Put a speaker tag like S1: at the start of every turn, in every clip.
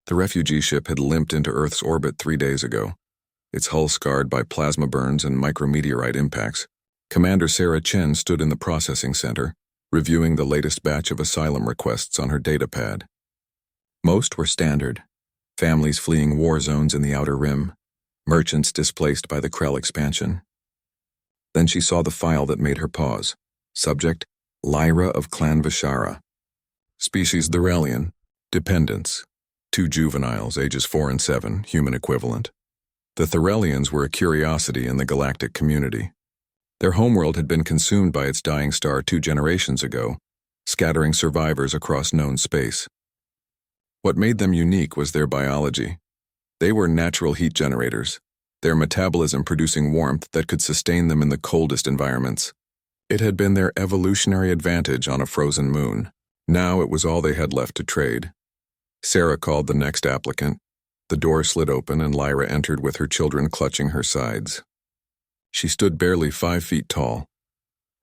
S1: The refugee ship had limped into Earth's orbit 3 days ago, its hull scarred by plasma burns and micrometeorite impacts. Commander Sarah Chen stood in the processing center, reviewing the latest batch of asylum requests on her datapad. Most were standard: families fleeing war zones in the Outer Rim, merchants displaced by the Krell expansion. Then she saw the file that made her pause. Subject: Lyra of Clan Vishara. Species: Thurelian. Dependents: 2 juveniles, ages 4 and 7, human equivalent. The Thurelians were a curiosity in the galactic community. Their homeworld had been consumed by its dying star 2 generations ago, scattering survivors across known space. What made them unique was their biology. They were natural heat generators, their metabolism producing warmth that could sustain them in the coldest environments. It had been their evolutionary advantage on a frozen moon. Now it was all they had left to trade. Sarah called the next applicant. The door slid open and Lyra entered with her children clutching her sides. She stood barely 5 feet tall,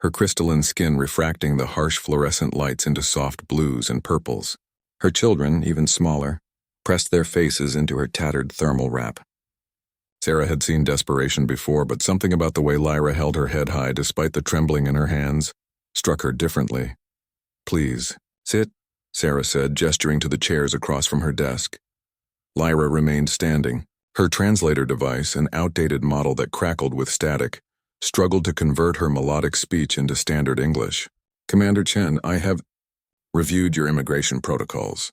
S1: her crystalline skin refracting the harsh fluorescent lights into soft blues and purples. Her children, even smaller, pressed their faces into her tattered thermal wrap. Sarah had seen desperation before, but something about the way Lyra held her head high despite the trembling in her hands struck her differently. "Please, sit," Sarah said, gesturing to the chairs across from her desk. Lyra remained standing. Her translator device, an outdated model that crackled with static, struggled to convert her melodic speech into standard English. "Commander Chen, I have reviewed your immigration protocols.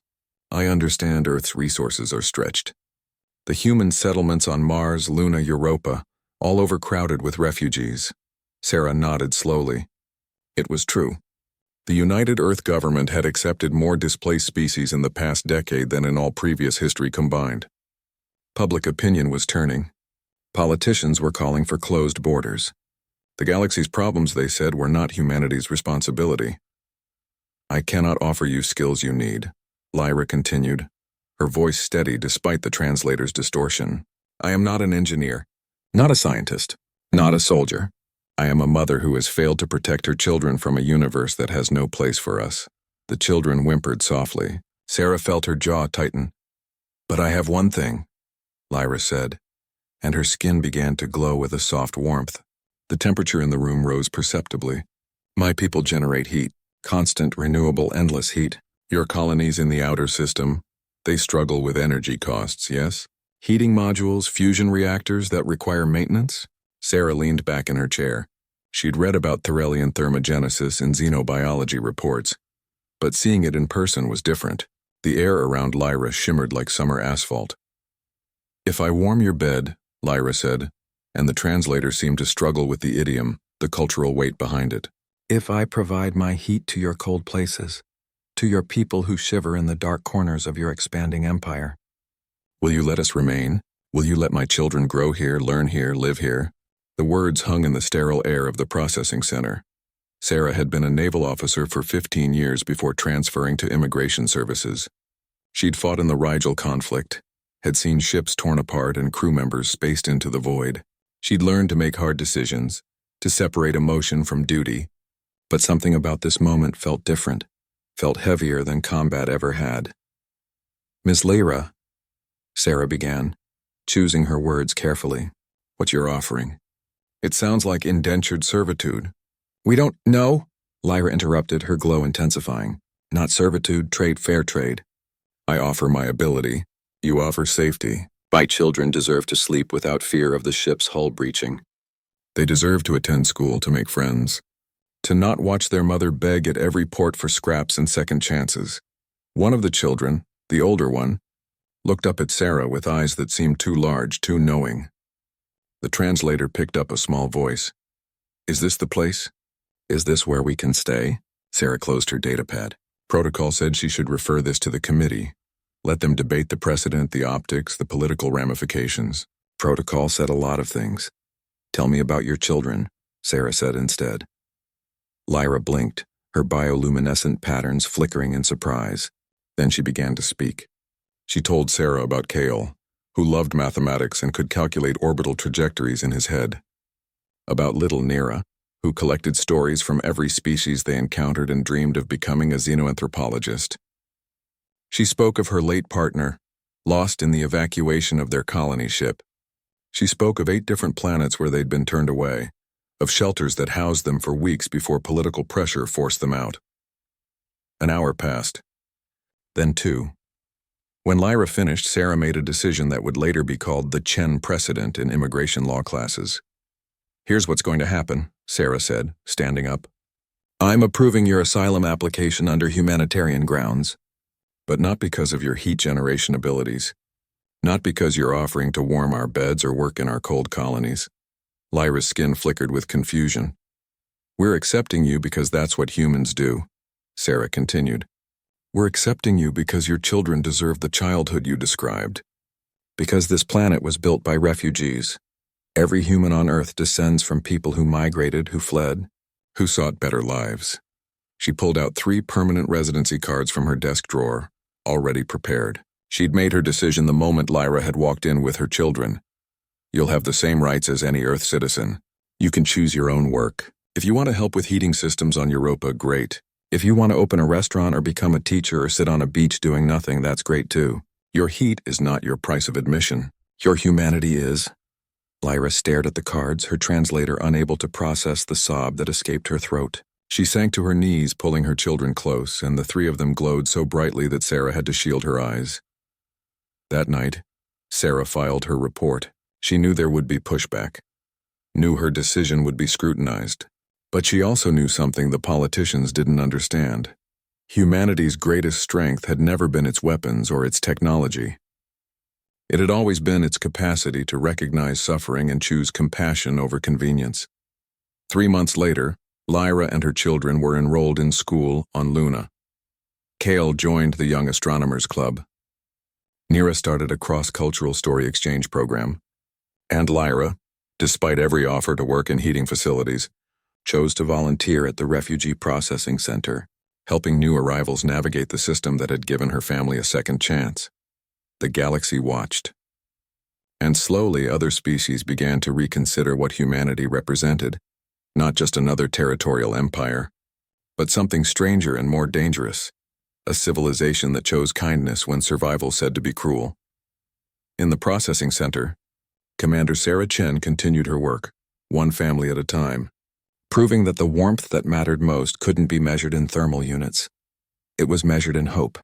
S1: I understand Earth's resources are stretched. The human settlements on Mars, Luna, Europa, all overcrowded with refugees." Sarah nodded slowly. It was true. The United Earth government had accepted more displaced species in the past decade than in all previous history combined. Public opinion was turning. Politicians were calling for closed borders. The galaxy's problems, they said, were not humanity's responsibility. "I cannot offer you skills you need," Lyra continued, her voice steady despite the translator's distortion. "I am not an engineer, not a scientist, not a soldier. I am a mother who has failed to protect her children from a universe that has no place for us." The children whimpered softly. Sarah felt her jaw tighten. "But I have one thing," Lyra said, and her skin began to glow with a soft warmth. The temperature in the room rose perceptibly. "My people generate heat, constant, renewable, endless heat. Your colonies in the outer system, they struggle with energy costs, yes? Heating modules, fusion reactors that require maintenance?" Sarah leaned back in her chair. She'd read about Thurelian thermogenesis in xenobiology reports, but seeing it in person was different. The air around Lyra shimmered like summer asphalt. "If I warm your bed," Lyra said, and the translator seemed to struggle with the idiom, the cultural weight behind it. "If I provide my heat to your cold places, to your people who shiver in the dark corners of your expanding empire, will you let us remain? Will you let my children grow here, learn here, live here?" The words hung in the sterile air of the processing center. Sarah had been a naval officer for 15 years before transferring to immigration services. She'd fought in the Rigel conflict, had seen ships torn apart and crew members spaced into the void. She'd learned to make hard decisions, to separate emotion from duty. But something about this moment felt different, felt heavier than combat ever had. "Miss Lyra," Sarah began, choosing her words carefully. "What you're offering. It sounds like indentured servitude." "We don't know," Lyra interrupted, her glow intensifying. "Not servitude, trade, fair trade. I offer my ability. You offer safety. My children deserve to sleep without fear of the ship's hull breaching. They deserve to attend school, to make friends, to not watch their mother beg at every port for scraps and second chances." One of the children, the older one, looked up at Sarah with eyes that seemed too large, too knowing. The translator picked up a small voice. "Is this the place? Is this where we can stay?" Sarah closed her datapad. Protocol said she should refer this to the committee. Let them debate the precedent, the optics, the political ramifications. Protocol said a lot of things. "Tell me about your children," Sarah said instead. Lyra blinked, her bioluminescent patterns flickering in surprise. Then she began to speak. She told Sarah about Kale, who loved mathematics and could calculate orbital trajectories in his head. About little Nira, who collected stories from every species they encountered and dreamed of becoming a xenoanthropologist. She spoke of her late partner, lost in the evacuation of their colony ship. She spoke of 8 different planets where they'd been turned away, of shelters that housed them for weeks before political pressure forced them out. An hour passed. Then 2. When Lyra finished, Sarah made a decision that would later be called the Chen precedent in immigration law classes. "Here's what's going to happen," Sarah said, standing up. "I'm approving your asylum application under humanitarian grounds, but not because of your heat generation abilities. Not because you're offering to warm our beds or work in our cold colonies." Lyra's skin flickered with confusion. "We're accepting you because that's what humans do," Sarah continued. "We're accepting you because your children deserve the childhood you described. Because this planet was built by refugees. Every human on Earth descends from people who migrated, who fled, who sought better lives." She pulled out 3 permanent residency cards from her desk drawer, already prepared. She'd made her decision the moment Lyra had walked in with her children. "You'll have the same rights as any Earth citizen. You can choose your own work. If you want to help with heating systems on Europa, great. If you want to open a restaurant or become a teacher or sit on a beach doing nothing, that's great too. Your heat is not your price of admission. Your humanity is." Lyra stared at the cards, her translator unable to process the sob that escaped her throat. She sank to her knees, pulling her children close, and the 3 of them glowed so brightly that Sarah had to shield her eyes. That night, Sarah filed her report. She knew there would be pushback, knew her decision would be scrutinized. But she also knew something the politicians didn't understand. Humanity's greatest strength had never been its weapons or its technology. It had always been its capacity to recognize suffering and choose compassion over convenience. 3 months later, Lyra and her children were enrolled in school on Luna. Kale joined the Young Astronomers Club. Nira started a cross-cultural story exchange program. And Lyra, despite every offer to work in heating facilities, chose to volunteer at the Refugee Processing Center, helping new arrivals navigate the system that had given her family a second chance. The galaxy watched. And slowly other species began to reconsider what humanity represented, not just another territorial empire, but something stranger and more dangerous, a civilization that chose kindness when survival said to be cruel. In the processing center, Commander Sarah Chen continued her work, one family at a time, proving that the warmth that mattered most couldn't be measured in thermal units. It was measured in hope.